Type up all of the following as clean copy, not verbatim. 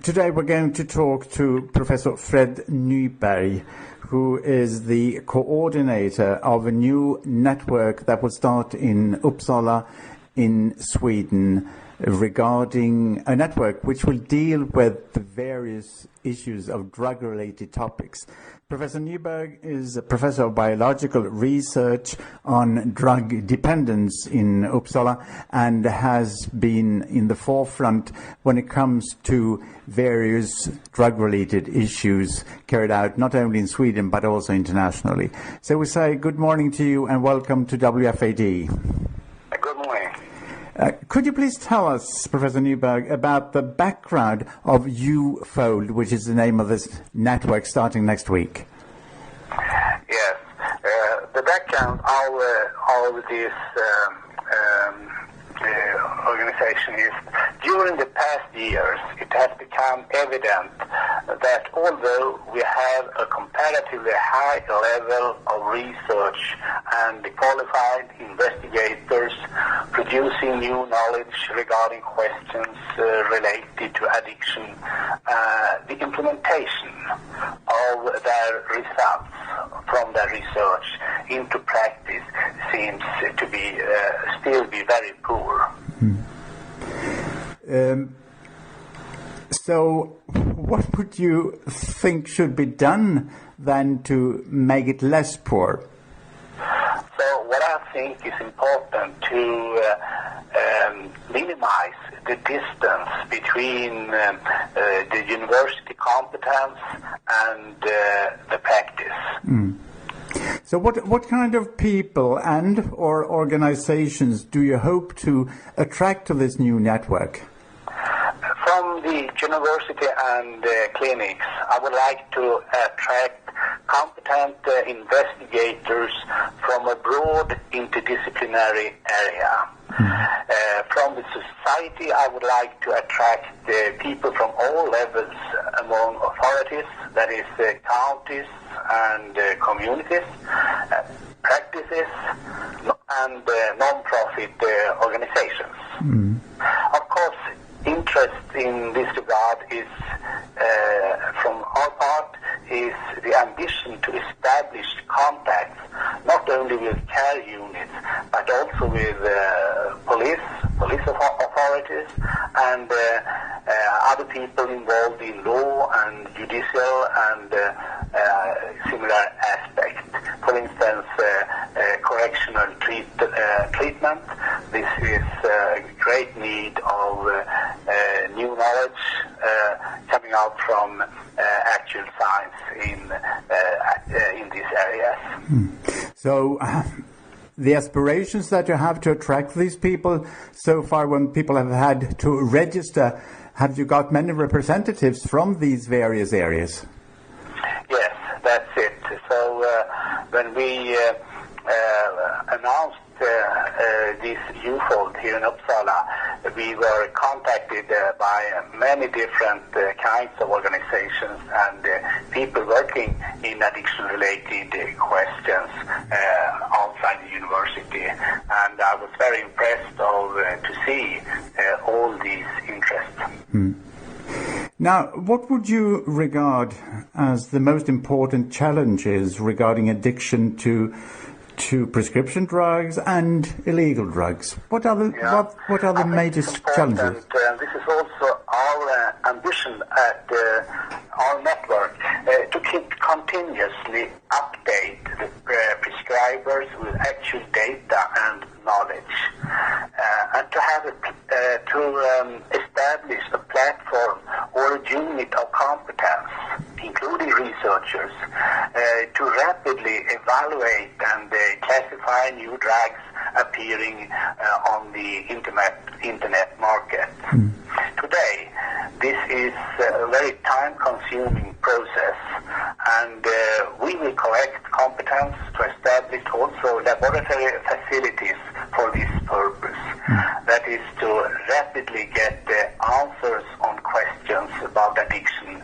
Today we're going to talk to Professor Fred Nyberg, who is the coordinator of a new network that will start in Uppsala in Sweden, regarding a network which will deal with the various issues of drug-related topics. Professor Nyberg is a professor of biological research on drug dependence in Uppsala and has been in the forefront when it comes to various drug-related issues carried out not only in Sweden but also internationally. So we say good morning to you and welcome to WFAD. Good morning. Could you please tell us, Professor Nyberg, about the background of UFold, which is the name of this network starting next week? Yes. The background of this organization is, during the past years, it has become evident that although we have a comparatively high level of research and qualified investigators producing new knowledge regarding questions related to addiction, the implementation of their results from their research into practice seems to be still be very poor. So what would you think should be done then to make it less poor? So what I think is important to minimize the distance between the university competence and the practice. So what kind of people and or organizations do you hope to attract to this new network? From the university and clinics, I would like to attract competent investigators from a broad interdisciplinary area. From the society, I would like to attract people from all levels among authorities, that is counties and communities, practices, and non-profit organizations. Of course, interest in this regard is, from our part, is the ambition to establish contacts not only with care units but also with police authorities and other people involved in law and judicial and similar aspects. For instance, correctional treatment. This is a great need of new knowledge coming out from actual science in these areas. So the aspirations that you have to attract these people, so far when people have had to register, have you got many representatives from these various areas? Yes, that's it. So when we announced this UFold here in Uppsala, we were contacted by many different kinds of organizations and people working in addiction-related questions outside the university. And I was very impressed to see all these interests. Now, what would you regard as the most important challenges regarding addiction to prescription drugs and illegal drugs? What are the major challenges? This is also our ambition at our network to continuously update the prescribers with actual data and knowledge, and to have to establish a platform or a unit of competence, including researchers, to rapidly evaluate and classify new drugs appearing on the internet market. Today, this is a very time-consuming process, and we will collect competence to establish also laboratory facilities for this purpose. That is to rapidly get answers on questions about addiction,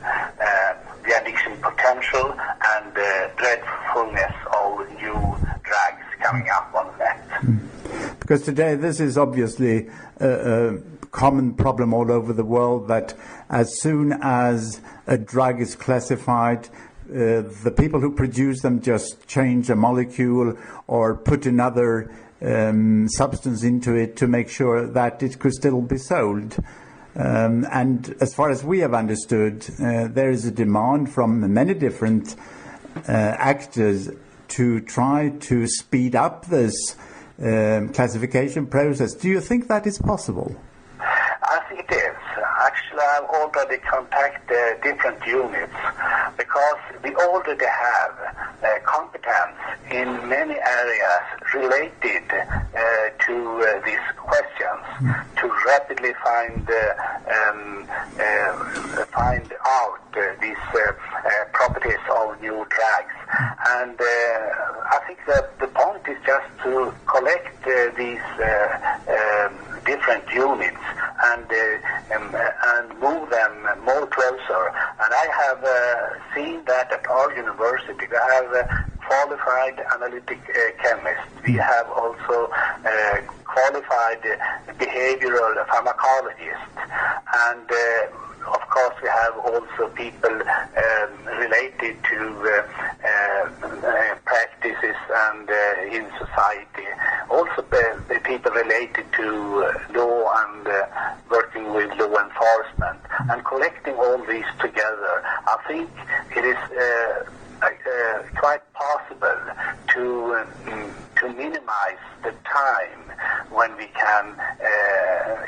the addiction potential and the dreadfulness of new drugs coming up on the net. Because today this is obviously a common problem all over the world, that as soon as a drug is classified, the people who produce them just change a molecule or put another substance into it to make sure that it could still be sold. And as far as we have understood, there is a demand from many different actors to try to speed up this classification process. Do you think that is possible? I think it is. Actually, I've already contacted different units because we already have competence in many areas related to these questions to rapidly find out these properties of new drugs. And I think that the point is just to collect these different units and move them more closer. And I have seen that at our university. We have qualified analytic chemists. We have also qualified behavioral pharmacologists. And of course, we have also people related to practices and in society. Also, people related to law and working with law enforcement. And collecting all these together, I think it is quite possible to minimize the time when we can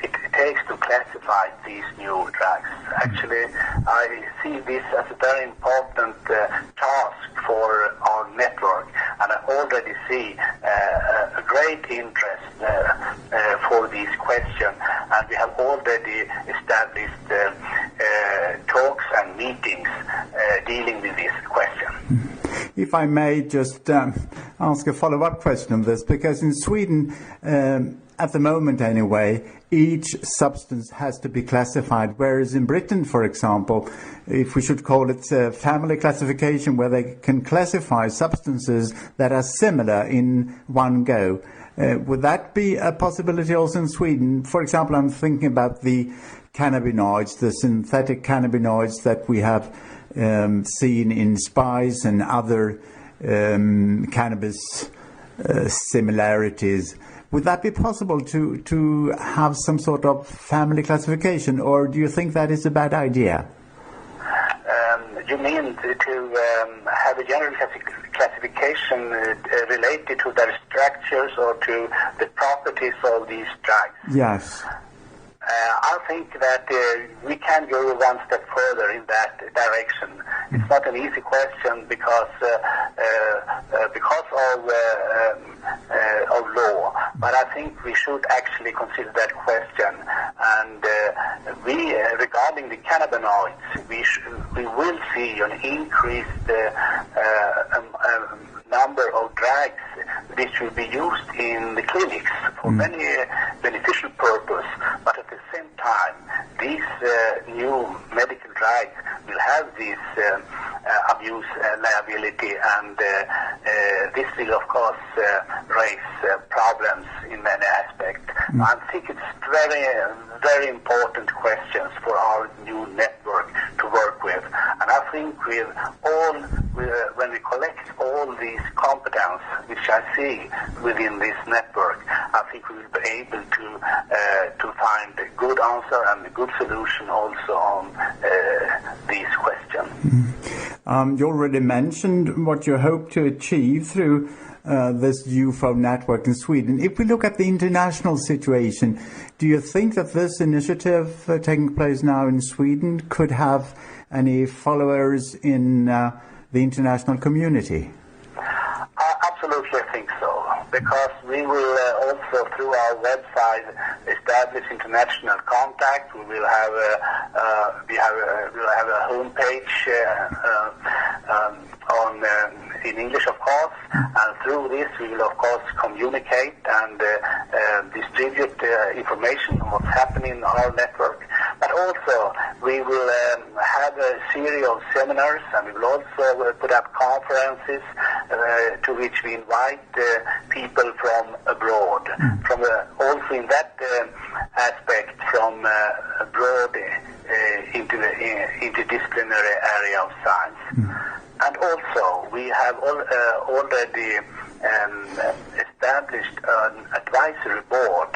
it takes to classify these new drugs. Actually, I see this as a very important task for our network, and I already see a great interest for this question, and we have already established talks and meetings dealing with this question. If I may just ask a follow-up question on this, because in Sweden, at the moment anyway, each substance has to be classified, whereas in Britain, for example, if we should call it family classification, where they can classify substances that are similar in one go. Would that be a possibility also in Sweden? For example, I'm thinking about the cannabinoids, the synthetic cannabinoids that we have seen in spice and other cannabis similarities. Would that be possible to have some sort of family classification, or do you think that is a bad idea? You mean to have a general classification related to their structures or to the properties of these drugs? Yes. I think that we can go one step further in that direction. It's not an easy question because of law, but I think we should actually consider that question. And regarding the cannabinoids, we will see an increased number of drugs which will be used in the clinics for many beneficial purpose, but at the same time, these new medical drugs will have this abuse liability, and this will, of course, raise problems in many aspects. I think it's very, very important questions for our new network to work with, and I think when we collect all these competence which I see within this network, I think we will be able to find a good answer and a good solution also on these questions. You already mentioned what you hope to achieve through this UFO network in Sweden. If we look at the international situation, do you think that this initiative taking place now in Sweden could have any followers in the international community? Absolutely, I think so, because we will also, through our website, establish international contact. We will have a homepage in English, of course, and through this we will, of course, communicate and distribute information on what's happening in our network. But also, we will have a series of seminars, and we will also put up conferences to which we invite people from abroad, from also in that aspect from abroad into the interdisciplinary area of science. And also we have already established an advisory board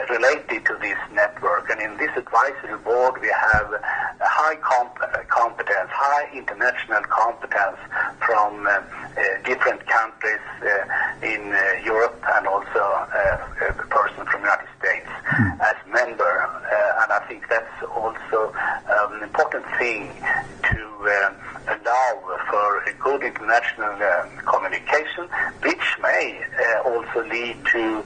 related to this network, and in this advisory board we have a high competence, high international competence from different countries in Europe, and also a person from the United States as member, and I think that's also an important thing to allow for a good international communication, which may also lead to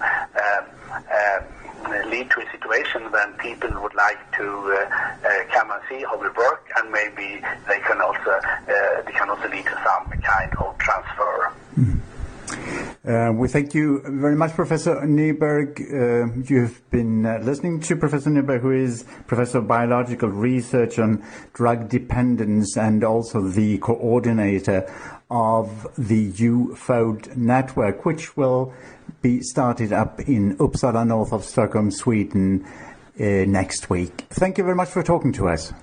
a situation when people would like to come and see how we work, and maybe they can also lead to some kind of transfer. We thank you very much, Professor Nyberg. You've been listening to Professor Nyberg, who is Professor of Biological Research on Drug Dependence and also the coordinator of the UFOD network, which will be started up in Uppsala, north of Stockholm, Sweden, next week. Thank you very much for talking to us.